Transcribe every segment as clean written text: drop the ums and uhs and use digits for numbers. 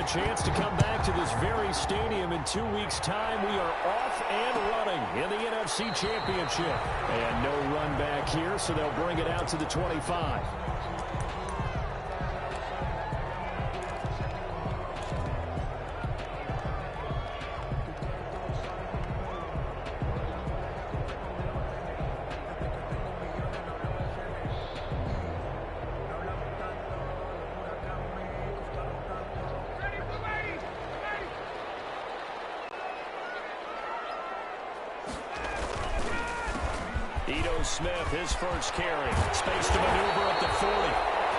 a chance to come back to this very stadium in 2 weeks' time. We are off and running in the NFC Championship. And no run back here, so they'll bring it out to the 25. Smith, his first carry. Space to maneuver up to 40.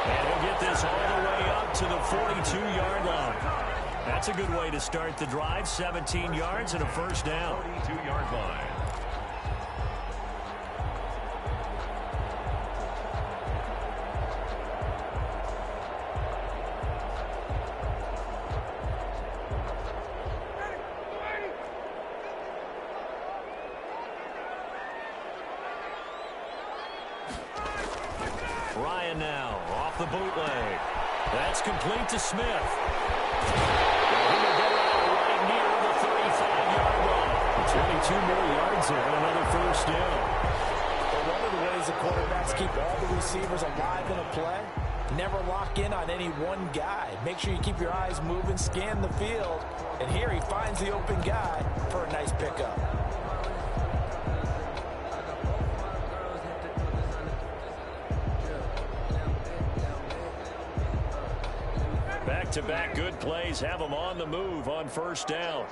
And he'll get this all the way up to the 42-yard line. That's a good way to start the drive. 17 yards and a first down. 42-yard line. Ryan now off the bootleg. That's complete to Smith. And he will get out right near the 35-yard line. 22 more yards there and another first down. Well, one of the ways the quarterbacks keep all the receivers alive in a play, never lock in on any one guy. Make sure you keep your eyes moving, scan the field. And here he finds the open guy for a nice pickup. Back-to-back good plays have them on the move on first down.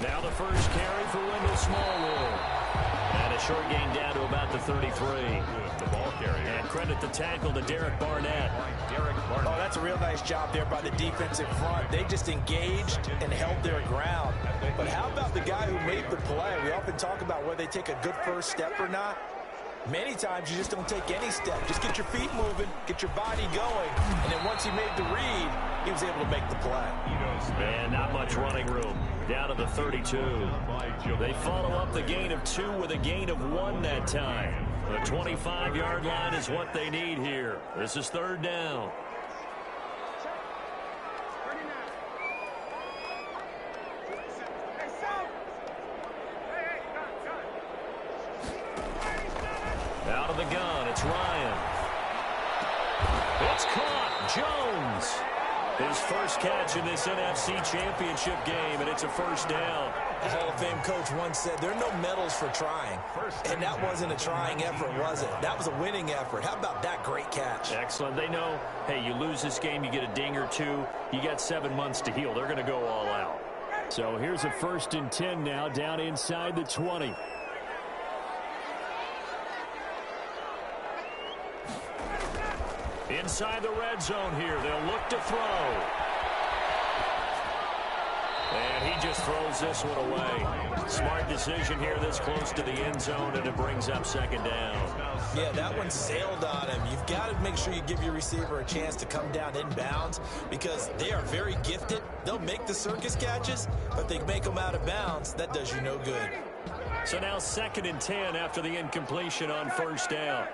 Now the first carry for Wendell Smallwood. And a short gain down to about the 33. The ball carrier. And credit the tackle to Derek Barnett. Oh, that's a real nice job there by the defensive front. They just engaged and held their ground. But how about the guy who made the play? We often talk about whether they take a good first step or not. Many times you just don't take any step. Just get your feet moving, get your body going, and then once he made the read, he was able to make the play. And not much running room. Down to the 32. They follow up the gain of 2 with a gain of 1 that time. The 25-yard line is what they need here. This is third down. Out of the gun, it's Ryan. It's caught. Jones. His first catch in this NFC Championship game, and it's a first down. A Hall of Fame coach once said, there are no medals for trying. And that wasn't a trying effort, was it? That was a winning effort. How about that great catch? Excellent. They know, hey, you lose this game, you get a ding or 2. You got 7 months to heal. They're going to go all out. So here's a 1st and 10 now, down inside the 20. Inside the red zone here. They'll look to throw. And he just throws this one away. Smart decision here this close to the end zone, and it brings up second down. Yeah, that one sailed on him. You've got to make sure you give your receiver a chance to come down inbounds because they are very gifted. They'll make the circus catches, but they make them out of bounds. That does you no good. So now 2nd and 10 after the incompletion on first down.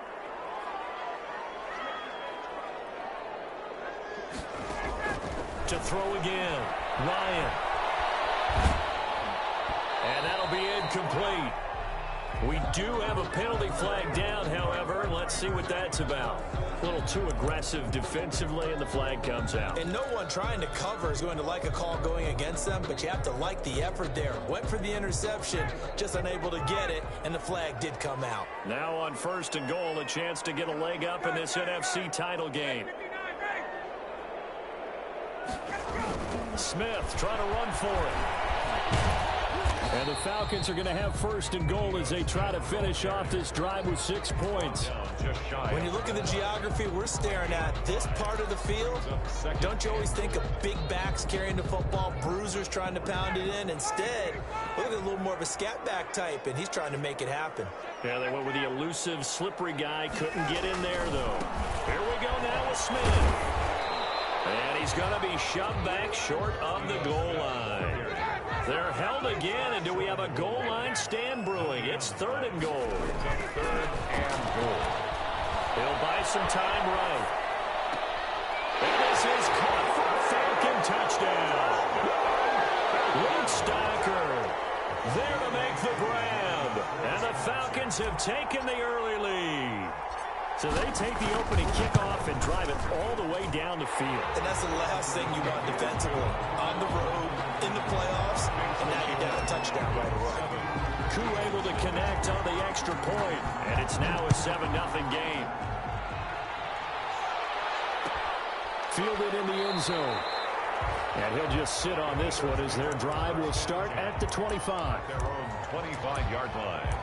To throw again, Ryan. And that'll be incomplete. We do have a penalty flag down, however. Let's see what that's about. A little too aggressive defensively, and the flag comes out. And no one trying to cover is going to like a call going against them, but you have to like the effort there. Went for the interception, just unable to get it, and the flag did come out. Now on 1st and goal, a chance to get a leg up in this NFC title game. Smith trying to run for it. And the Falcons are going to have 1st and goal as they try to finish off this drive with 6 points. When you look at the geography we're staring at, this part of the field, don't you always think of big backs carrying the football, bruisers trying to pound it in? Instead, look at a little more of a scat back type, and he's trying to make it happen. Yeah, they went with the elusive, slippery guy. Couldn't get in there, though. Here we go now with Smith. And he's going to be shoved back short of the goal line. They're held again, and do we have a goal line stand brewing? It's 3rd and goal. 3rd and goal. He'll buy some time right. And this is caught for a Falcon touchdown. Luke Stacker there to make the grab. And the Falcons have taken the early lead. So they take the opening kickoff and drive it all the way down the field. And that's the last thing you want defensively. On the road, in the playoffs, and now you're down a touchdown right away. Koo able to connect on the extra point, and it's now a 7-0 game. Fielded in the end zone. And he'll just sit on this one as their drive will start at the 25. Their own 25-yard line.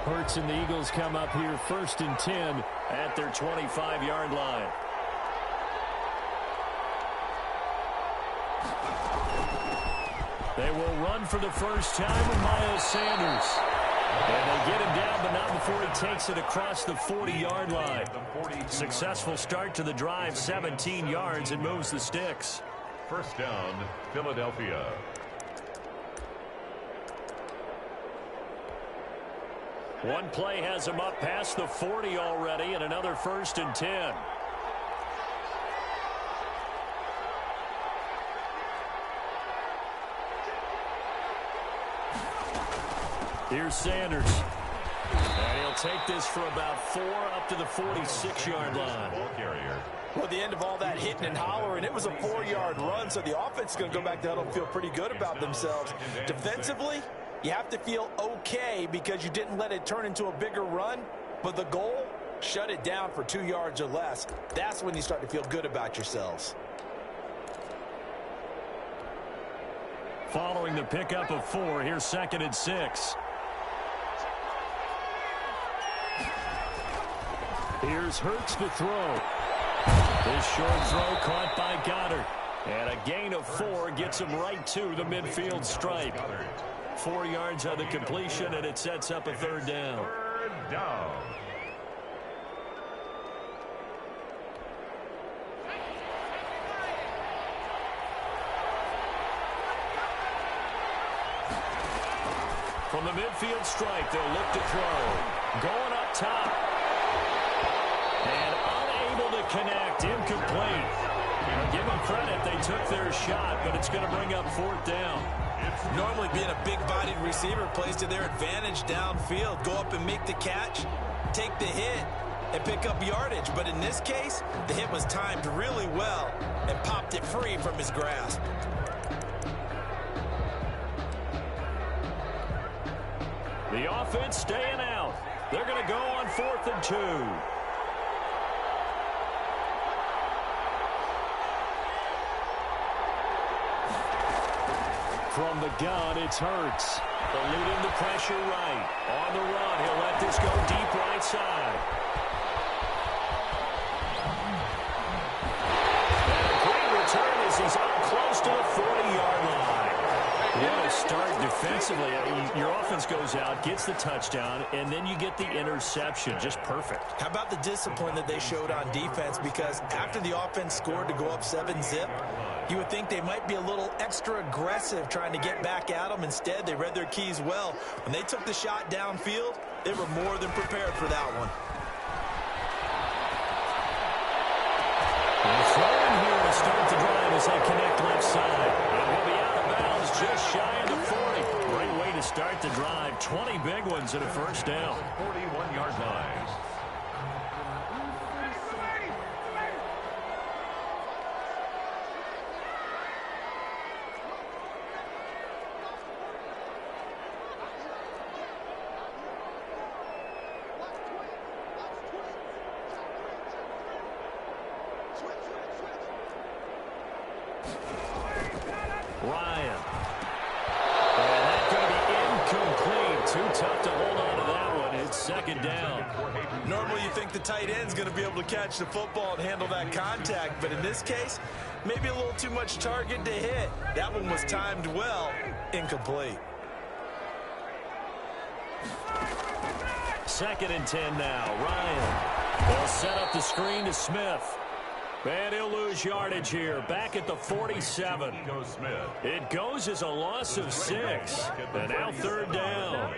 Hurts and the Eagles come up here 1st and 10 at their 25-yard line. They will run for the first time with Miles Sanders. And they get him down, but not before he takes it across the 40-yard line. Successful start to the drive, 17 yards, and moves the sticks. 1st down, Philadelphia. One play has him up past the 40 already, and another 1st and 10. Here's Sanders. And he'll take this for about 4 up to the 46-yard line. Ball carrier. Well, the end of all that hitting and hollering, it was a 4-yard run, so the offense is going to go back to huddle and feel pretty good about themselves. Defensively, you have to feel okay because you didn't let it turn into a bigger run, but the goal, shut it down for 2 yards or less. That's when you start to feel good about yourselves. Following the pickup of 4, here's 2nd and 6. Here's Hurts to throw. This short throw caught by Goddard. And a gain of 4 gets him right to the midfield stripe. 4 yards on the completion, and it sets up a 3rd down. 3rd down. From the midfield stripe, they'll look to throw. Going up top. And unable to connect. Incomplete. Give them credit. They took their shot, but it's going to bring up 4th down. Normally being a big-bodied receiver plays to their advantage downfield. Go up and make the catch, take the hit, and pick up yardage. But in this case, the hit was timed really well and popped it free from his grasp. The offense staying out. They're going to go on 4th and 2. From the gun, it's Hurts. Eluding the pressure right. On the run, he'll let this go deep right side. And a great return as he's up close to the 40-yard line. What a start defensively. Your offense goes out, gets the touchdown, and then you get the interception. Just perfect. How about the discipline that they showed on defense? Because after the offense scored to go up 7-zip, you would think they might be a little extra aggressive trying to get back at them. Instead, they read their keys well. When they took the shot downfield, they were more than prepared for that one. And throwing here to start the drive as they connect left side. And will be out of bounds just shy of the 40. Great way to start the drive. 20 big ones and a 1st down. 41-yard line. Ryan. And that's going to be incomplete. Too tough to hold on to that one. It's 2nd down. Normally you think the tight end's going to be able to catch the football and handle that contact, but in this case, maybe a little too much target to hit. That one was timed well, incomplete. 2nd and 10 now. Ryan will set up the screen to Smith. And he'll lose yardage here. Back at the 47. It goes as a loss of 6. And now 3rd down.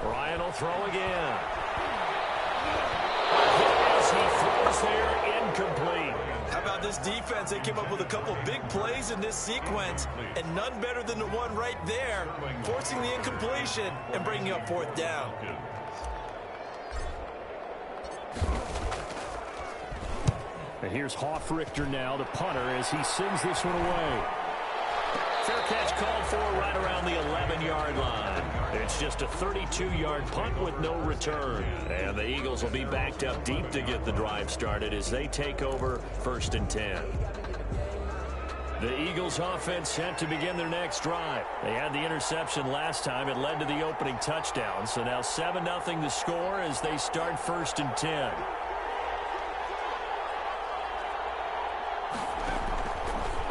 Ryan will throw again. As he throws there, incomplete. How about this defense? They came up with a couple big plays in this sequence, and none better than the one right there, forcing the incompletion and bringing up 4th down. And here's Hoffrichter now, the punter, as he sends this one away. Fair catch called for right around the 11-yard line. It's just a 32-yard punt with no return. And the Eagles will be backed up deep to get the drive started as they take over 1st and 10. The Eagles offense set to begin their next drive. They had the interception last time. It led to the opening touchdown. So now 7-0 the score as they start 1st and 10.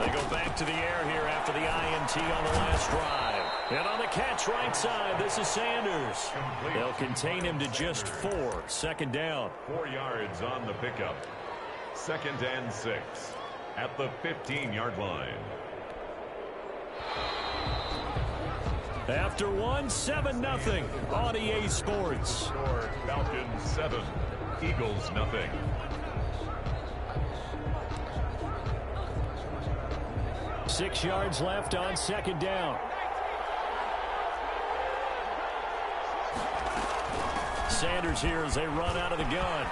They go back to the air here after the INT on the last drive. And on the catch right side, this is Sanders. They'll contain him to just 4. 2nd down. 4 yards on the pickup. 2nd and 6 at the 15-yard line. After 7-0 on EA Sports. Falcons 7, Eagles nothing. Six yards left on 2nd down. Sanders here as they run out of the gun.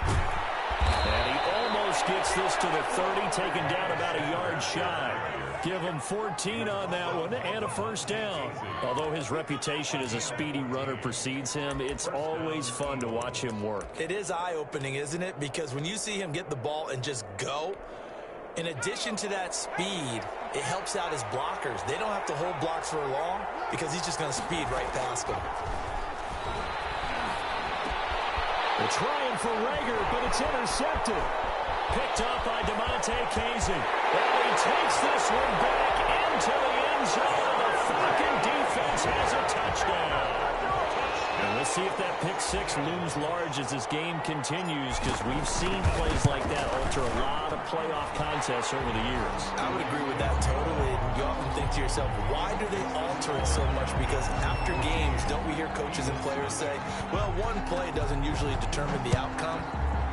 And he almost gets this to the 30, taken down about a yard shy. Give him 14 on that one and a 1st down. Although his reputation as a speedy runner precedes him, it's always fun to watch him work. It is eye-opening, isn't it? Because when you see him get the ball and just go, in addition to that speed, it helps out his blockers. They don't have to hold blocks for long because he's just going to speed right past them. They're trying for Rager, but it's intercepted. Picked up by DeMonte Casey. And he takes this one back into the end zone. The Falcon defense has a touchdown. And we'll see if that pick 6 looms large as this game continues, because we've seen plays like that alter a lot of playoff contests over the years. I would agree with that totally. And you often think to yourself, why do they alter it so much? Because after games, don't we hear coaches and players say, well, one play doesn't usually determine the outcome?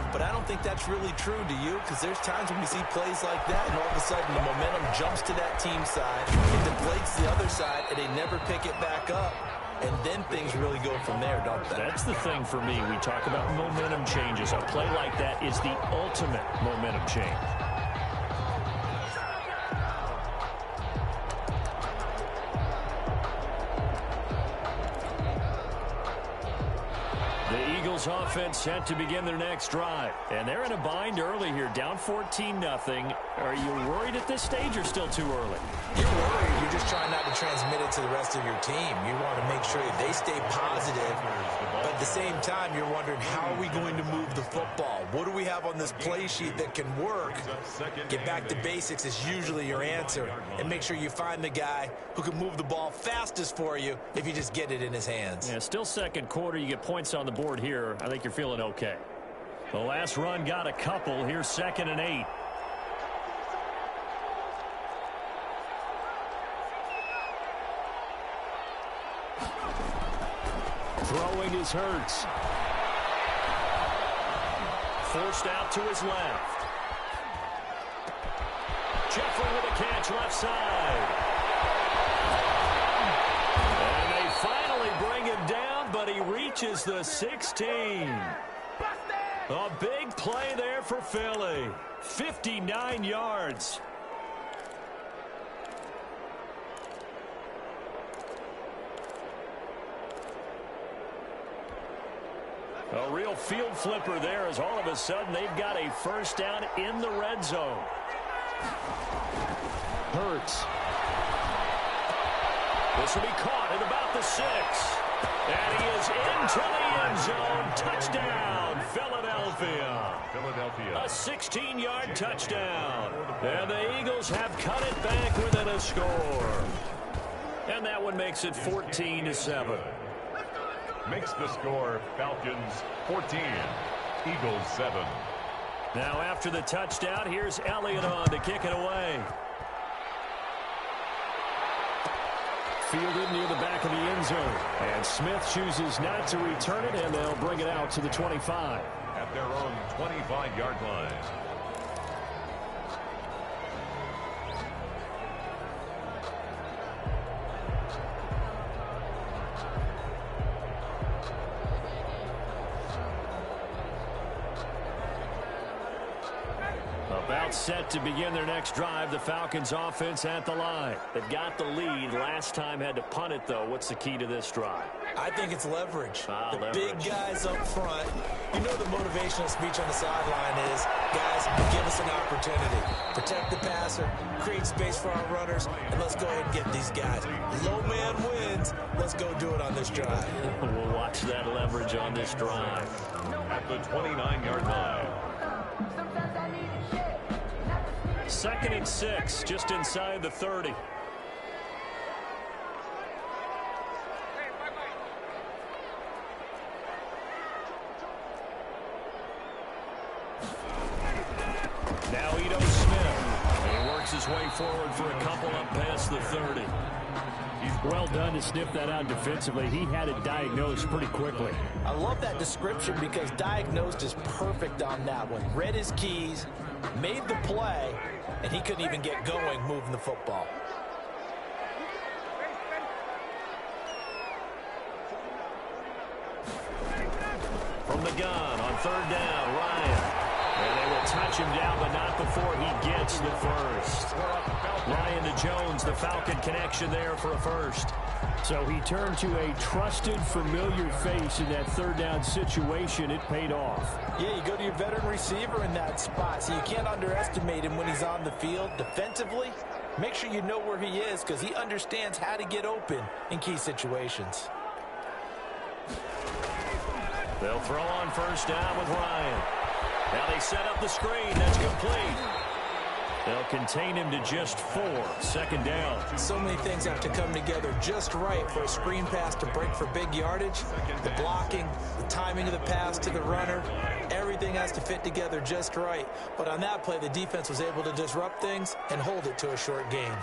But I don't think that's really true, do you? Because there's times when we see plays like that, and all of a sudden the momentum jumps to that team side, it deflates the other side, and they never pick it back up. And then things really go from there, don't they? That's the thing for me. We talk about momentum changes. A play like that is the ultimate momentum change. The Eagles offense set to begin their next drive. And they're in a bind early here, down 14-0. Are you worried at this stage or still too early? You're worried. You're just trying not to transmit it to the rest of your team. You want to make sure that they stay positive. But at the same time, you're wondering, how are we going to move the football? What do we have on this play sheet that can work? Get back to basics is usually your answer. And make sure you find the guy who can move the ball fastest for you if you just get it in his hands. Yeah, still 2nd quarter. You get points on the board here. I think you're feeling okay. The last run got a couple. Here's 2nd and 8. Throwing is Hurts. Forced out to his left. Jeffrey with a catch left side. And they finally bring him down, but he reaches the 16. A big play there for Philly. 59 yards. A real field flipper there as all of a sudden they've got a first down in the red zone. Hurts. This will be caught at about the 6. And he is into the end zone. Touchdown, Philadelphia. A 16-yard touchdown. And the Eagles have cut it back within a score. And that one makes it 14-7. Makes the score Falcons 14, Eagles 7. Now after the touchdown, here's Elliott on to kick it away. Fielded near the back of the end zone. And Smith chooses not to return it, and they'll bring it out to the 25. At their own 25-yard line. About set to begin their next drive. The Falcons offense at the line. They've got the lead. Last time had to punt it, though. What's the key to this drive? I think it's leverage. Leverage. Big guys up front. You know the motivational speech on the sideline is, guys, give us an opportunity. Protect the passer, create space for our runners, and let's go ahead and get these guys. Low man wins. Let's go do it on this drive. We'll watch that leverage on this drive. At the 29-yard line. 2nd and 6, just inside the 30. Now Ito Smith. He works his way forward for a couple up past the 30. Well done to sniff that out defensively. He had it diagnosed pretty quickly. I love that description because diagnosed is perfect on that one. Read his keys, made the play, and he couldn't even get going moving the football. From the gun on 3rd down, Ryan. And they will touch him down, but not before he gets the first. Ryan to Jones, the Falcon connection there for a first. So he turned to a trusted, familiar face in that 3rd down situation. It paid off. Yeah, you go to your veteran receiver in that spot, so you can't underestimate him when he's on the field. Defensively, make sure you know where he is because he understands how to get open in key situations. They'll throw on 1st down with Ryan. Now they set up the screen. That's complete. They'll contain him to just 4. 2nd down. So many things have to come together just right for a screen pass to break for big yardage. The blocking, the timing of the pass to the runner, everything has to fit together just right. But on that play, the defense was able to disrupt things and hold it to a short gain.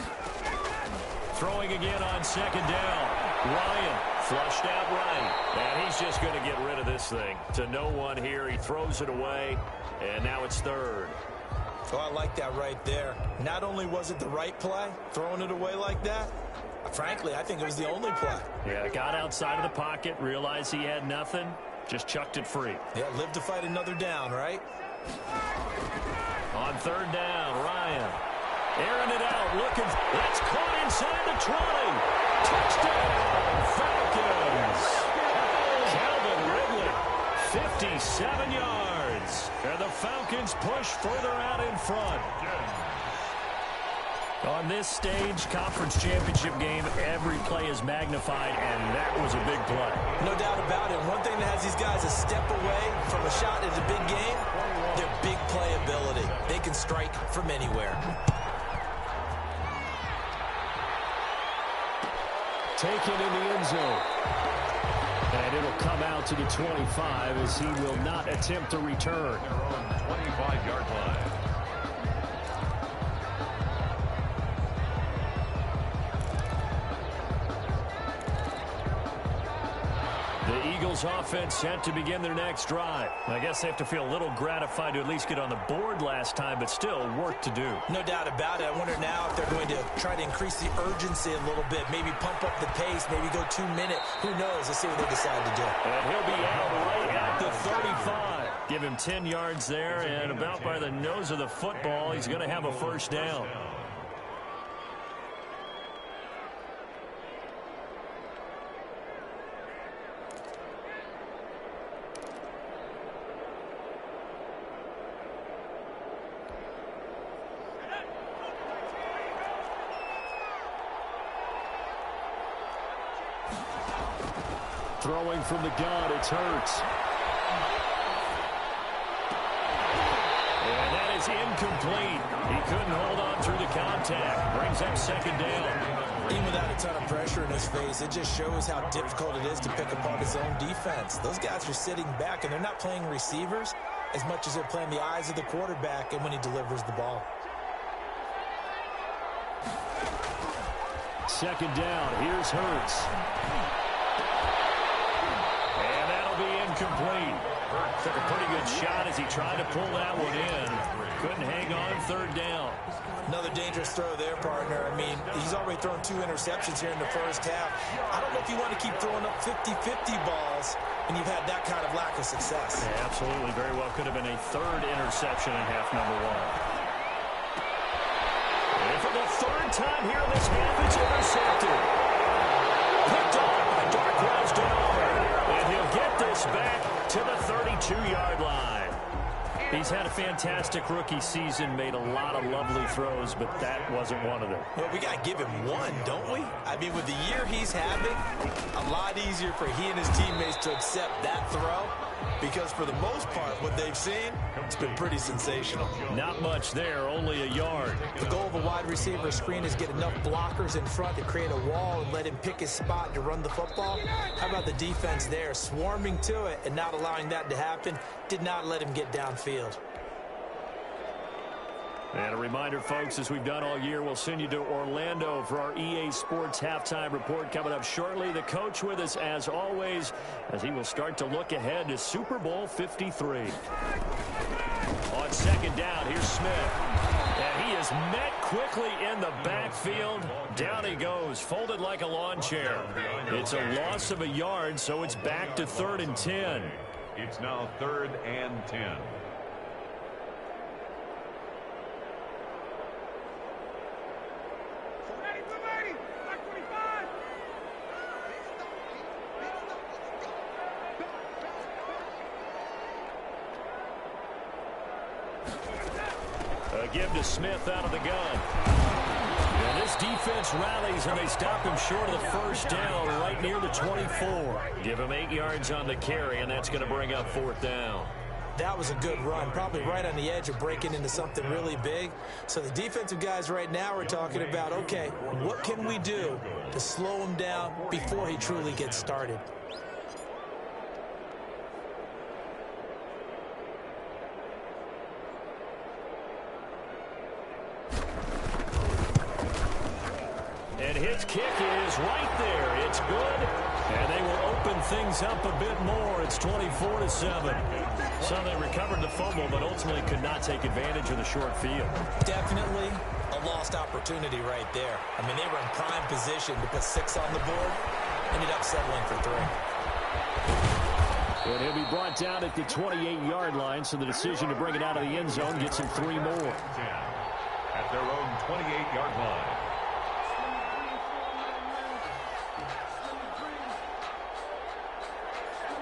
Throwing again on 2nd down. Ryan flushed out right. And he's just going to get rid of this thing. To no one here. He throws it away. And now it's 3rd. Oh, I like that right there. Not only was it the right play, throwing it away like that, frankly, I think it was the only play. Yeah, got outside of the pocket, realized he had nothing, just chucked it free. Yeah, live to fight another down, right? On 3rd down, Ryan. Airing it out, looking. That's caught inside the 20. Touchdown, Falcons. Calvin Ridley, 57 yards. And the Falcons push further out in front. On this stage, conference championship game, every play is magnified, and that was a big play. No doubt about it. One thing that has these guys a step away from a shot at a big game, their big playability. They can strike from anywhere. Taken in the end zone. And it'll come out to the 25 as he will not attempt to return. 25-yard line. The Eagles offense set to begin their next drive. I guess they have to feel a little gratified to at least get on the board last time, but still work to do. No doubt about it. I wonder now if they're going to try to increase the urgency a little bit, maybe pump up the pace, maybe go 2-minute. Who knows? Let's see what they decide to do. And he'll be out right at the 35. Give him 10 yards there, and about by the nose of the football, he's going to have a first down. Throwing from the gun, it's Hurts. And that is incomplete. He couldn't hold on through the contact. Brings up second down. Even without a ton of pressure in his face, it just shows how difficult it is to pick apart his own defense. Those guys are sitting back, and they're not playing receivers as much as they're playing the eyes of the quarterback and when he delivers the ball. Second down. Here's Hurts. And that'll be incomplete. Took a pretty good shot as he tried to pull that one in. Couldn't hang on third down. Another dangerous throw there, partner. I mean, he's already thrown 2 interceptions here in the first half. I don't know if you want to keep throwing up 50-50 balls when you've had that kind of lack of success. Yeah, absolutely. Very well could have been a third interception in half number 1. And for the third time here in this half, it's intercepted. Picked off by Darquez Dennard. And he'll get this back to the 32-yard line. He's had a fantastic rookie season, made a lot of lovely throws, but that wasn't one of them. Well, we got to give him one, don't we? I mean, with the year he's having, a lot easier for he and his teammates to accept that throw, because for the most part, what they've seen, it's been pretty sensational. Not much there, only a yard. The goal of a wide receiver screen is get enough blockers in front to create a wall and let him pick his spot to run the football. How about the defense there, swarming to it and not allowing that to happen? Did not let him get downfield. And a reminder, folks, as we've done all year, we'll send you to Orlando for our EA Sports Halftime Report coming up shortly. The coach with us, as always, as he will start to look ahead to Super Bowl 53. On second down, here's Smith. And he is met quickly in the backfield. Down he goes, folded like a lawn chair. It's a loss of a yard, so it's back to 3rd and 10. It's now 3rd and 10. Give to Smith out of the gun. And this defense rallies, and they stop him short of the first down right near the 24. Give him 8 yards on the carry, and that's going to bring up 4th down. That was a good run, probably right on the edge of breaking into something really big. So the defensive guys right now are talking about, okay, what can we do to slow him down before he truly gets started? And his kick is right there. It's good. And they will open things up a bit more. It's 24-7. So they recovered the fumble, but ultimately could not take advantage of the short field. Definitely a lost opportunity right there. I mean, they were in prime position to put 6 on the board. Ended up settling for 3. And he'll be brought down at the 28-yard line, so the decision to bring it out of the end zone gets him 3 more. At their own 28-yard line.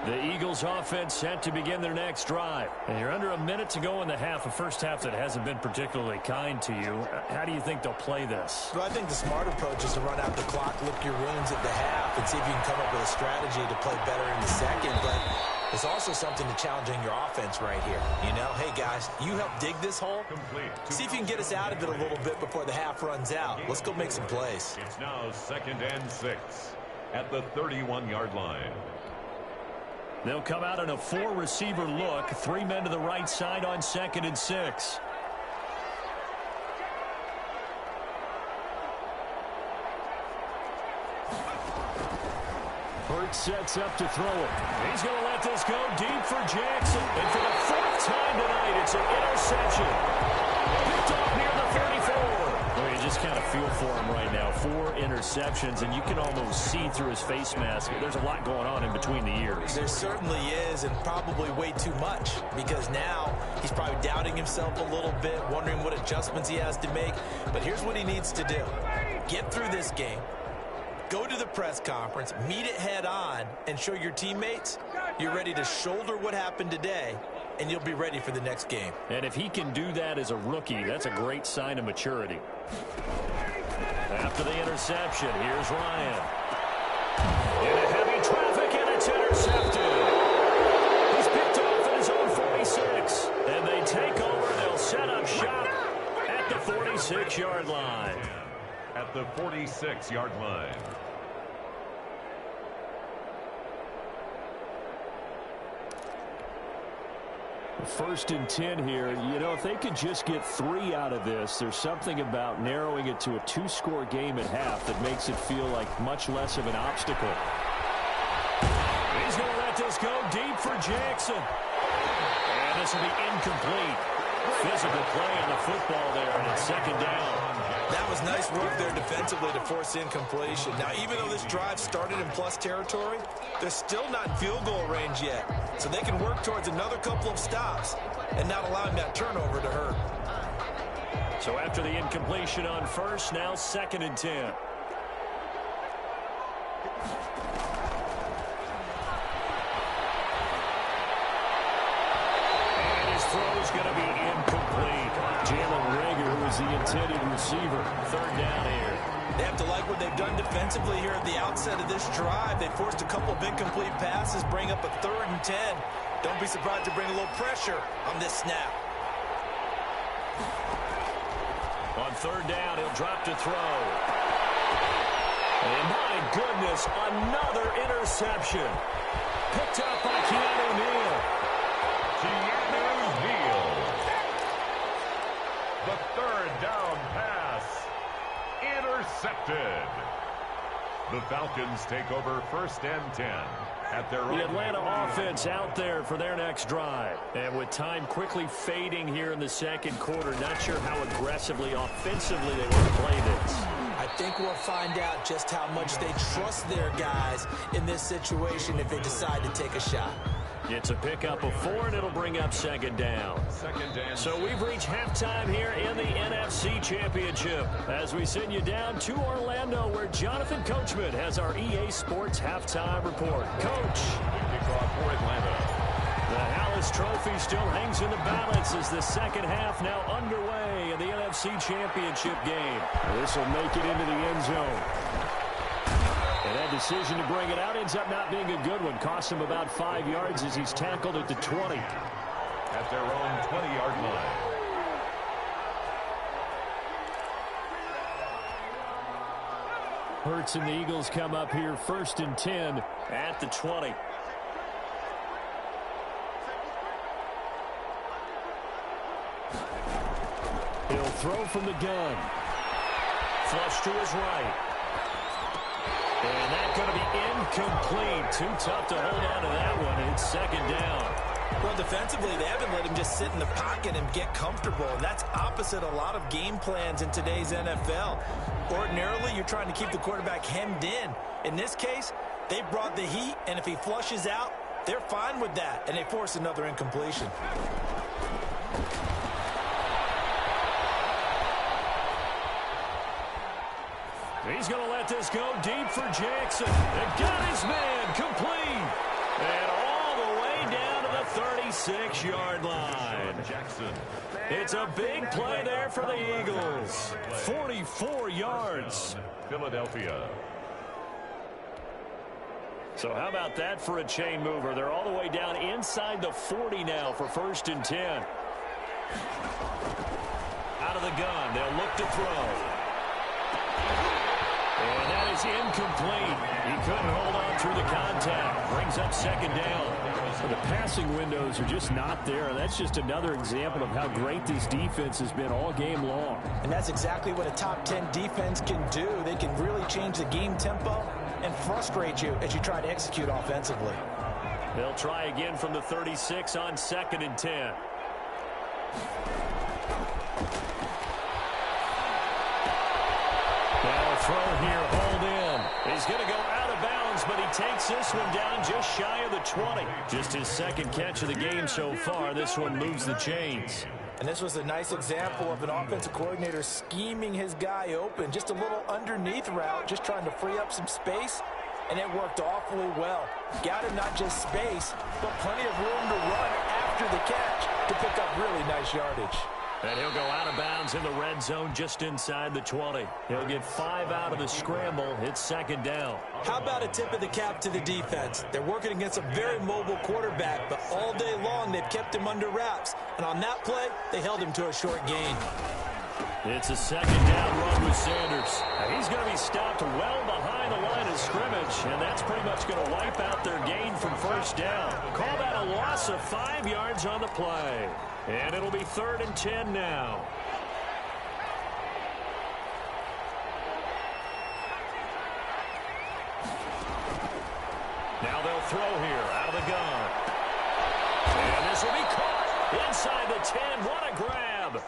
The Eagles offense set to begin their next drive. And you're under a minute to go in the half, a first half that hasn't been particularly kind to you. How do you think they'll play this? Well, I think the smart approach is to run out the clock, lick your wounds at the half, and see if you can come up with a strategy to play better in the second. But there's also something to challenging your offense right here. You know, hey, guys, you help dig this hole. See if you can get us out of it a little bit before the half runs out. Let's go make some plays. It's now 2nd and 6 at the 31-yard line. They'll come out in a 4-receiver look. 3 men to the right side on 2nd and 6. Hurts sets up to throw it. He's going to let this go deep for Jackson. And for the 4th time tonight, it's an interception. Picked off near the 34. Well, you just kind of feel for him right now. 4 interceptions, and you can almost see through his face mask. There's a lot going on in between the ears. There certainly is, and probably way too much, because now he's probably doubting himself a little bit, wondering what adjustments he has to make. But here's what he needs to do. Get through this game. Go to the press conference, meet it head on, and show your teammates you're ready to shoulder what happened today, and you'll be ready for the next game. And if he can do that as a rookie, that's a great sign of maturity. After the interception, here's Ryan. In a heavy traffic, and it's It's intercepted. He's picked off at his own 46. And they take over. They'll set up shop at the 46-yard line. At the 46-yard line. First and 10 here. You know, if they could just get 3 out of this, there's something about narrowing it to a 2-score game at half that makes it feel like much less of an obstacle. He's going to let this go deep for Jackson. And this will be incomplete. Physical play on the football there, and it's second down. That was nice work there defensively to force incompletion. Now, even though this drive started in plus territory, they're still not in field goal range yet. So they can work towards another couple of stops and not allowing that turnover to hurt. So after the incompletion on first, now second and 10. And his throw is going to be incomplete. Jalen Rager was the intended receiver. Third down here. They have to like what they've done defensively here at the outset of this drive. They forced a couple of incomplete passes, bring up a 3rd and 10. Don't be surprised to bring a little pressure on this snap. On third down, he'll drop to throw. And my goodness, another interception. Picked up by Keanu Neal. Keanu Neal. The 3rd down pass. Intercepted. The Falcons take over 1st and 10 at their own. The Atlanta offense out there for their next drive. And with time quickly fading here in the second quarter, not sure how aggressively, offensively they want to play this. I think we'll find out just how much they trust their guys in this situation if they decide to take a shot. It's a pickup of 4, and it'll bring up second down. So we've reached halftime here in the NFC Championship as we send you down to Orlando, where Jonathan Coachman has our EA Sports halftime report. Coach. Kickoff for Atlanta. The Hallis Trophy still hangs in the balance as the second half now underway in the NFC Championship game. This will make it into the end zone. And that decision to bring it out ends up not being a good one. Costs him about 5 yards as he's tackled at the 20. At their own 20-yard line. Hurts and the Eagles come up here 1st and 10 at the 20. He'll throw from the gun. Flush to his right. And that's going to be incomplete. Too tough to hold on to that one. It's second down. Well, defensively, they haven't let him just sit in the pocket and get comfortable. And that's opposite a lot of game plans in today's NFL. Ordinarily, you're trying to keep the quarterback hemmed in. In this case, they brought the heat, and if he flushes out, they're fine with that, and they force another incompletion. He's going to let this go deep for Jackson. And got his man complete. And all the way down to the 36-yard line. Jackson. It's a big play there for the Eagles. 44 yards. Philadelphia. So how about that for a chain mover? They're all the way down inside the 40 now for 1st and 10. Out of the gun. They'll look to throw. And that is incomplete. He couldn't hold on through the contact. Brings up second down. So the passing windows are just not there. That's just another example of how great this defense has been all game long. And that's exactly what a top 10 defense can do. They can really change the game tempo and frustrate you as you try to execute offensively. They'll try again from the 36 on 2nd and 10. Now throw here, hold in. He's going to go out of bounds, but he takes this one down just shy of the 20. Just his second catch of the game so far. This one moves the chains. And this was a nice example of an offensive coordinator scheming his guy open. Just a little underneath route, just trying to free up some space, and it worked awfully well. Got him not just space, but plenty of room to run after the catch to pick up really nice yardage. And he'll go out of bounds in the red zone just inside the 20. He'll get 5 out of the scramble. It's second down. How about a tip of the cap to the defense? They're working against a very mobile quarterback, but all day long they've kept him under wraps. And on that play, they held him to a short gain. It's a second down run with Sanders. Now he's going to be stopped well behind the line of scrimmage, and that's pretty much going to wipe out their gain from first down. Call that a loss of 5 yards on the play. And it'll be 3rd and 10 now. Now they'll throw here out of the gun. And this will be caught inside the 10. What a grab.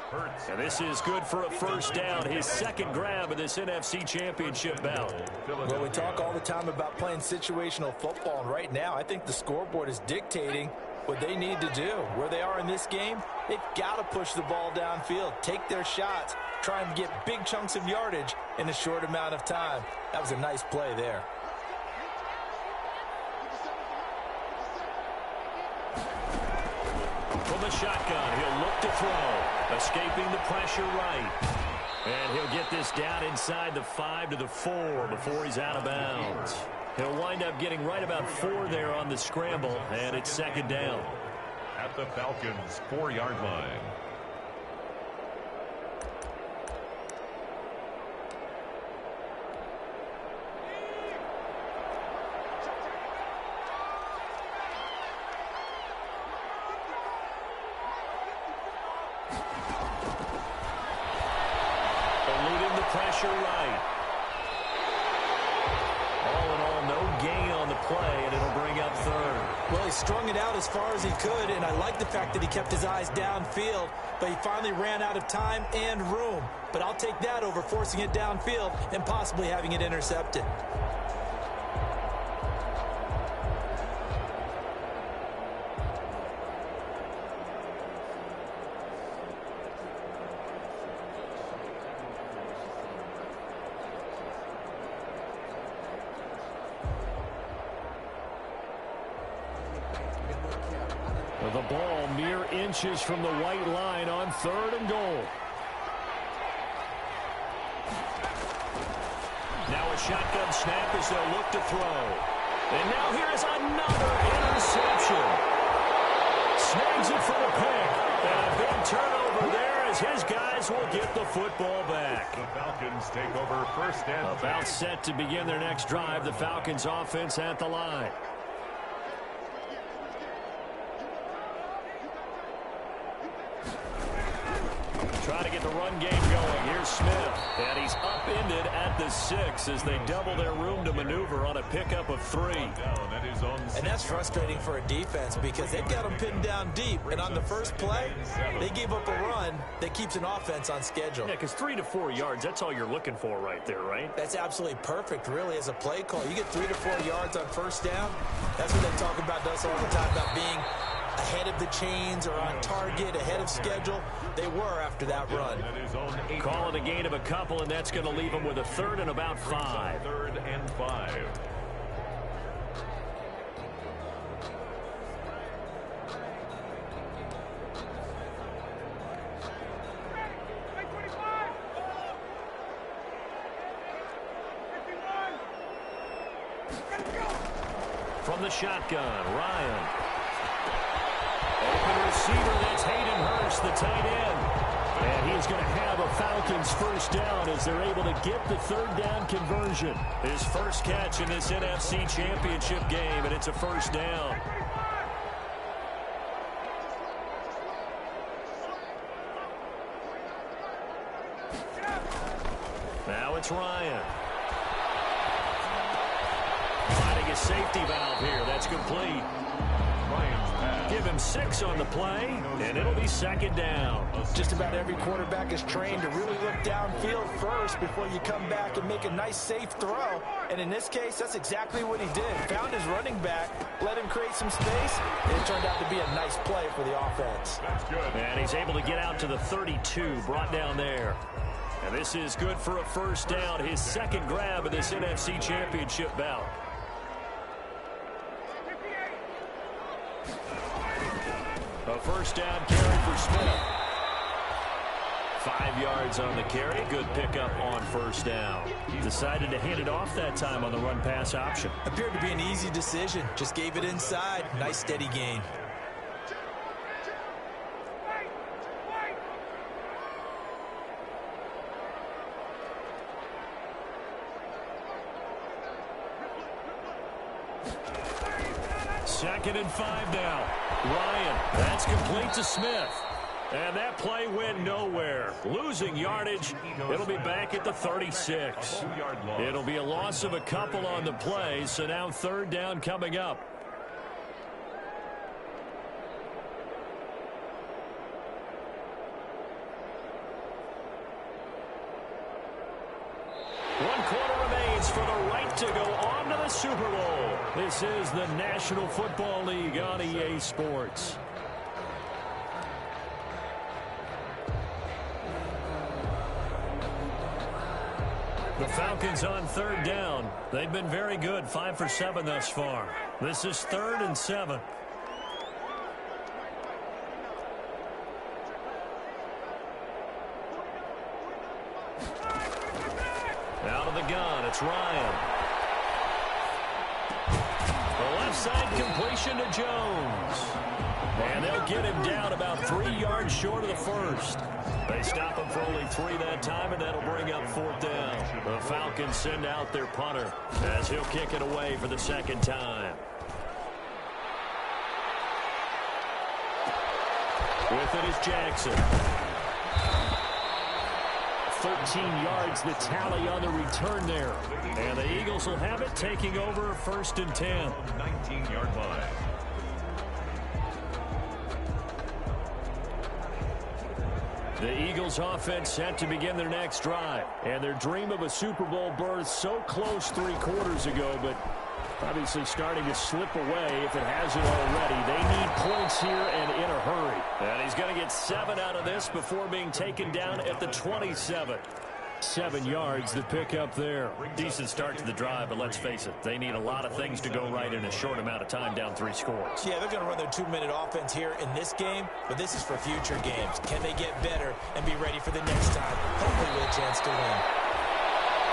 And this is good for a first down. His second grab of this NFC Championship bout. Well, we talk all the time about playing situational football, and right now I think the scoreboard is dictating what they need to do. Where they are in this game, they've got to push the ball downfield, take their shots, try and get big chunks of yardage in a short amount of time. That was a nice play there. From the shotgun, he'll look to throw, escaping the pressure right. And he'll get this down inside the 5 to the 4 before he's out of bounds. He'll wind up getting right about 4 there on the scramble, and it's second down. At the Falcons' 4-yard line. Eluding the pressure right. All in all, no gain on the play, and it'll bring up 3rd. Well, he strung it out as far as he could, and I like the fact that he kept his eyes downfield, but he finally ran out of time and room. But I'll take that over forcing it downfield and possibly having it intercepted. The ball mere inches from the white line on 3rd and goal. Now a shotgun snap as they'll look to throw. And now here is another interception. Snags it for the pick. And a big turnover there as his guys will get the football back. The Falcons take over first and About set to begin their next drive. The Falcons offense at the line. Try to get the run game going. Here's Smith. And he's upended at the 6 as they double their room to maneuver on a pickup of 3. And that's frustrating for a defense because they've got them pinned down deep. And on the first play, they gave up a run that keeps an offense on schedule. Yeah, because 3 to 4 yards, that's all you're looking for right there, right? That's absolutely perfect, really, as a play call. You get 3 to 4 yards on first down. That's what they talk about us all the time, about being ahead of the chains or on target, ahead of schedule. They were after that run. Call it a gain of a couple, and that's going to leave them with a 3rd and about 5. 3rd and 5. From the shotgun, Ryan. Open receiver, that's Hayden Hurst, the tight end. And he's going to have a Falcons first down as they're able to get the 3rd down conversion. His first catch in this NFC Championship game, and it's a first down. Now it's Ryan. Finding a safety valve here. That's complete. Give him 6 on the play, and it'll be second down. Just about every quarterback is trained to really look downfield first before you come back and make a nice, safe throw. And in this case, that's exactly what he did. Found his running back, let him create some space, and it turned out to be a nice play for the offense. That's good. And he's able to get out to the 32, brought down there. And this is good for a first down, his second grab of this NFC Championship bout. A first down carry for Smith. 5 yards on the carry. Good pickup on first down. Decided to hand it off that time on the run-pass option. Appeared to be an easy decision. Just gave it inside. Nice steady gain. Second and 5 now. Ryan, that's complete to Smith. And that play went nowhere. Losing yardage. It'll be back at the 36. It'll be a loss of a couple on the play, so now third down coming up. One quarter remains for the right to go on to the Super Bowl. This is the National Football League on EA Sports. The Falcons on third down. They've been very good, 5 for 7 thus far. This is 3rd and 7. Out of the gun, it's Ryan. The left side completion to Jones. And they'll get him down about 3 yards short of the first. They stop him for only 3 that time, and that'll bring up 4th down. The Falcons send out their punter as he'll kick it away for the second time. With it is Jackson. 13 yards the tally on the return there. And the Eagles will have it, taking over 1st and 10. 19-yard line. The Eagles offense set to begin their next drive. And their dream of a Super Bowl berth so close 3 quarters ago, but obviously starting to slip away if it hasn't already. They need points here and in a hurry. And he's going to get 7 out of this before being taken down at the 27. 7 yards the pick up there. Decent start to the drive, but let's face it, they need a lot of things to go right in a short amount of time down 3 scores. Yeah, they're going to run their 2-minute offense here in this game, but this is for future games. Can they get better and be ready for the next time? Hopefully with a chance to win.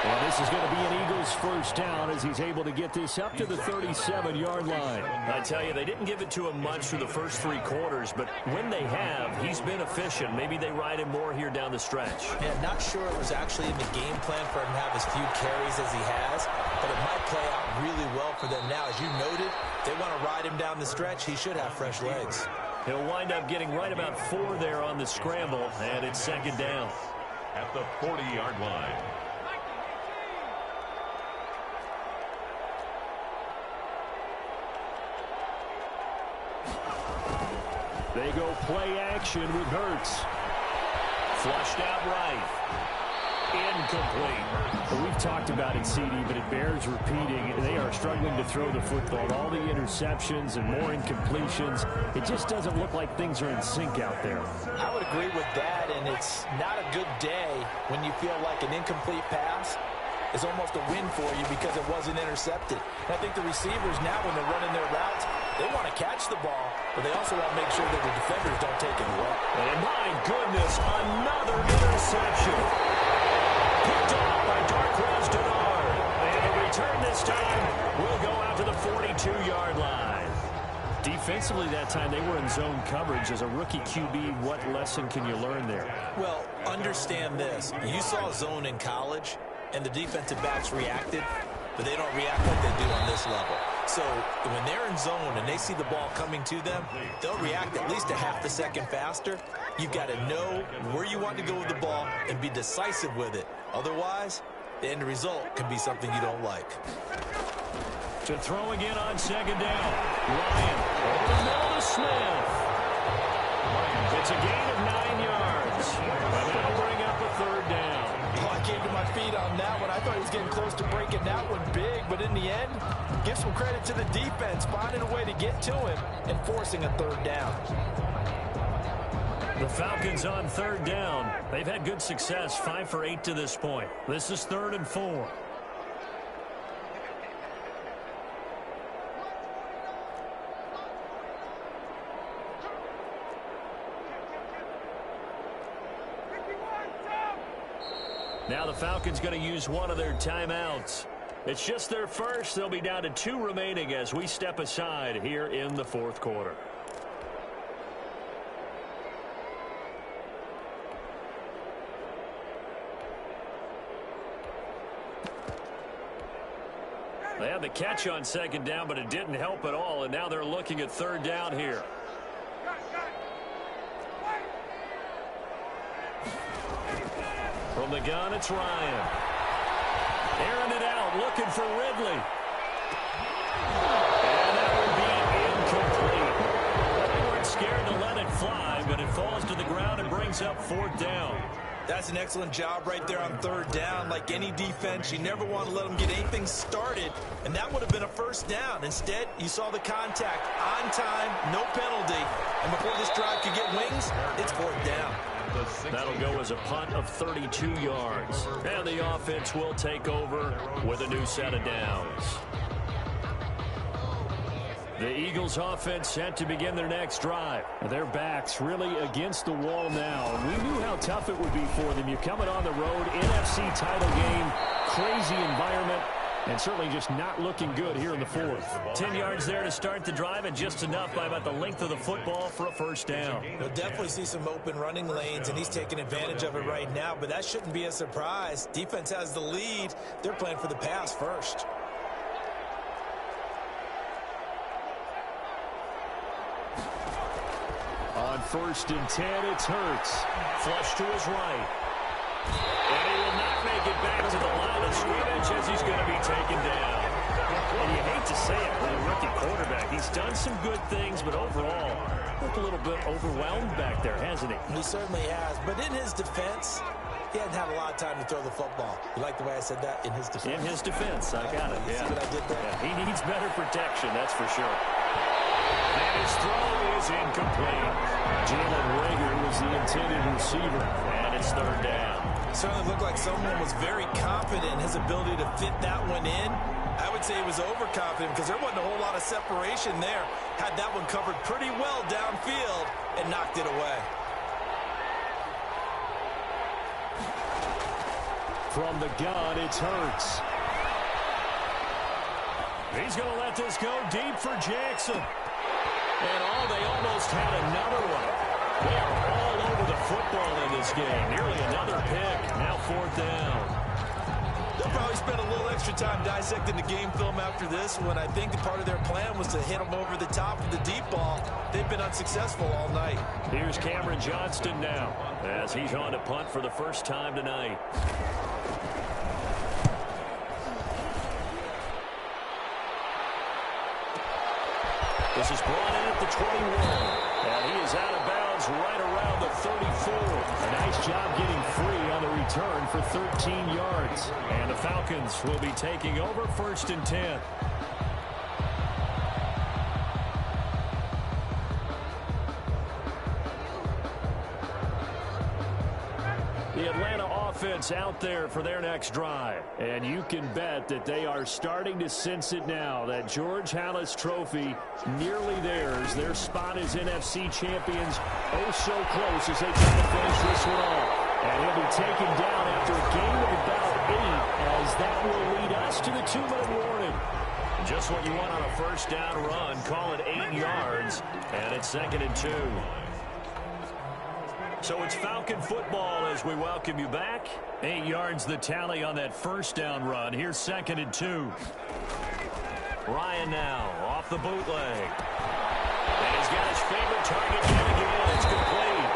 And this is going to be an Eagles first down as he's able to get this up to the 37-yard line. I tell you, they didn't give it to him much for the first 3 quarters, but when they have, he's been efficient. Maybe they ride him more here down the stretch. Yeah, not sure it was actually in the game plan for him to have as few carries as he has, but it might play out really well for them now. As you noted, they want to ride him down the stretch. He should have fresh legs. He'll wind up getting right about 4 there on the scramble, and it's 2nd down. At the 40-yard line. They go play action with Hurts. Flushed out right. Incomplete. We've talked about it, CD, but it bears repeating. They are struggling to throw the football. All the interceptions and more incompletions. It just doesn't look like things are in sync out there. I would agree with that, and it's not a good day when you feel like an incomplete pass is almost a win for you because it wasn't intercepted. And I think the receivers now, when they're running their routes, they want to catch the ball, but they also want to make sure that the defenders don't take it away. And my goodness, another interception. Picked off by Darquez Denard. And the return this time will go out to the 42-yard line. Defensively that time, they were in zone coverage. As a rookie QB, what lesson can you learn there? Well, understand this. You saw zone in college, and the defensive backs reacted, but they don't react like they do on this level. So when they're in zone and they see the ball coming to them, they'll react at least a half a second faster. You've got to know where you want to go with the ball and be decisive with it. Otherwise, the end result can be something you don't like. To throw again on 2nd down. Ryan over the middle to Smith. It's a gain of 9 yards. And that'll bring up a 3rd down. Oh, I came to my feet on that one. I thought he was getting close to breaking that one big, but in the end, give some credit to the defense, finding a way to get to him and forcing a 3rd down. The Falcons on 3rd down. They've had good success, 5 for 8 to this point. This is 3rd and 4. Now the Falcons going to use one of their timeouts. It's just their first. They'll be down to 2 remaining as we step aside here in the fourth quarter. They had the catch on second down, but it didn't help at all, and now they're looking at third down here. From the gun, it's Ryan. Airing it out, looking for Ridley. And that will be incomplete. They weren't scared to let it fly, but it falls to the ground and brings up fourth down. That's an excellent job right there on third down. Like any defense, you never want to let them get anything started, and that would have been a first down. Instead, you saw the contact on time, no penalty, and before this drive could get wings, it's fourth down. That'll go as a punt of 32 yards. And the offense will take over with a new set of downs. The Eagles offense set to begin their next drive. Their backs really against the wall now. We knew how tough it would be for them. You're coming on the road, NFC title game, crazy environment, and certainly just not looking good here in the fourth. 10 yards there to start the drive, and just enough by about the length of the football for a first down. We'll definitely see some open running lanes, and he's taking advantage of it right now, but that shouldn't be a surprise. Defense has the lead. They're playing for the pass first. On 1st and 10, it's Hurts. Flush to his right. And he will not make it back to the line of scrimmage as he's going to be taken down. And you hate to say it, for a rookie quarterback, he's done some good things, but overall, looked a little bit overwhelmed back there, hasn't he? He certainly has. But in his defense, he hadn't had a lot of time to throw the football. You like the way I said that? In his defense. In his defense, I got it. You see what I did there? Yeah, he needs better protection, that's for sure. And his throw is incomplete. Jalen Reagor was the intended receiver, and it's third down. It certainly looked like someone was very confident in his ability to fit that one in. I would say he was overconfident because there wasn't a whole lot of separation there. Had that one covered pretty well downfield and knocked it away. From the gun, it's Hurts. He's going to let this go deep for Jackson. And they almost had another one. They are all over the football in this game. Nearly another pick. Now fourth down. They'll probably spend a little extra time dissecting the game film after this one. I think part of their plan was to hit them over the top of the deep ball. They've been unsuccessful all night. Here's Cameron Johnston now as he's on to punt for the first time tonight. This is brought in at the 21. And he is out of bounds right around the 34. A nice job getting free on the return for 13 yards. And the Falcons will be taking over 1st and 10. The Atlanta offense out there for their next drive. And you can bet that they are starting to sense it now. That George Halas trophy nearly theirs. Their spot as NFC champions oh so close as they try to finish this one off. And he'll be taken down after a gain of about 8 as that will lead us to the 2-minute warning. Just what you want on a first down run. Call it 8 yards. And it's 2nd and 2. So it's Falcon football as we welcome you back. 8 yards the tally on that first down run. Here's 2nd and 2. Ryan now off the bootleg. And he's got his favorite target yet again. It's complete.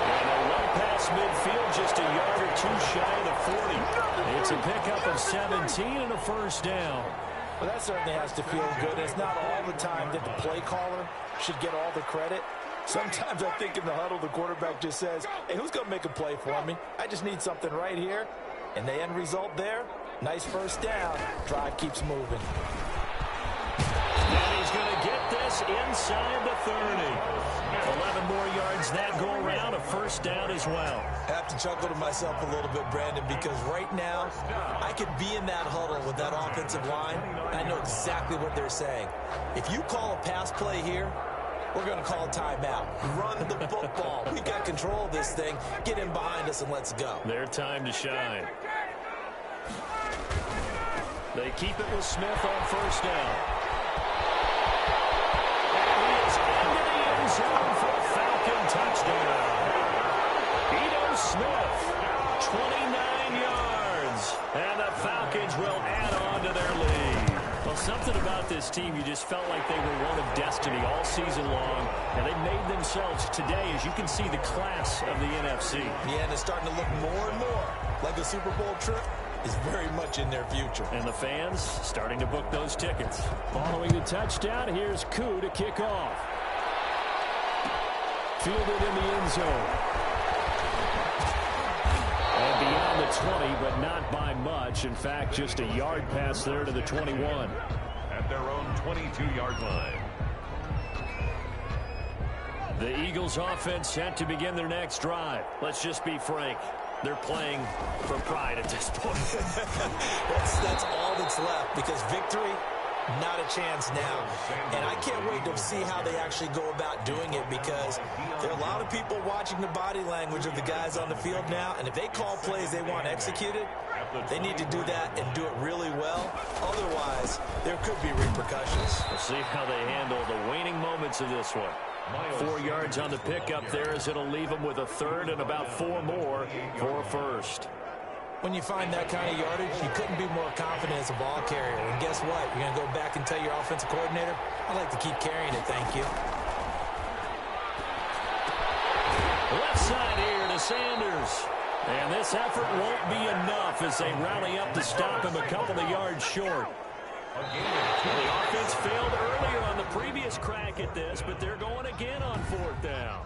And a run past midfield just a yard or two shy of the 40. It's a pickup of 17 and a first down. Well, that certainly has to feel good. It's not all the time that the play caller should get all the credit. Sometimes I think in the huddle, the quarterback just says, hey, who's going to make a play for me? I just need something right here. And the end result there, nice first down. Drive keeps moving. And he's going to get this inside the 30. 11 more yards that go around, a first down as well. I have to chuckle to myself a little bit, Brandon, because right now I could be in that huddle with that offensive line. I know exactly what they're saying. If you call a pass play here, we're going to call a timeout. Run the football. We've got control of this thing. Get in behind us and let's go. Their time to shine. They keep it with Smith on first down. And he is into the end zone for a Falcon touchdown. Smith, 29 yards, and the Falcons will add on to their lead. Well, something about this team, you just felt like they were one of destiny all season long, and they made themselves today, as you can see, the class of the NFC. Yeah, and it's starting to look more and more like the Super Bowl trip is very much in their future. And the fans starting to book those tickets. Following the touchdown, here's Koo to kick off. Fielded in the end zone. And beyond the 20, but not by much. In fact, just a yard pass there to the 21. At their own 22-yard line. The Eagles offense set to begin their next drive. Let's just be frank. They're playing for pride at this point. that's all that's left, because victory, not a chance now. And I can't wait to see how they actually go about doing it, because there are a lot of people watching the body language of the guys on the field now, and if they call plays they want executed, they need to do that and do it really well. Otherwise, there could be repercussions. We'll see how they handle the waning moments of this one. 4 yards on the pickup there, as it'll leave them with a third and about 4 more for a first. When you find that kind of yardage, you couldn't be more confident as a ball carrier. And guess what? You're going to go back and tell your offensive coordinator, I'd like to keep carrying it, thank you. Left side here to Sanders. And this effort won't be enough as they rally up to stop him a couple of yards short. The offense failed earlier on the previous crack at this, but they're going again on 4th down.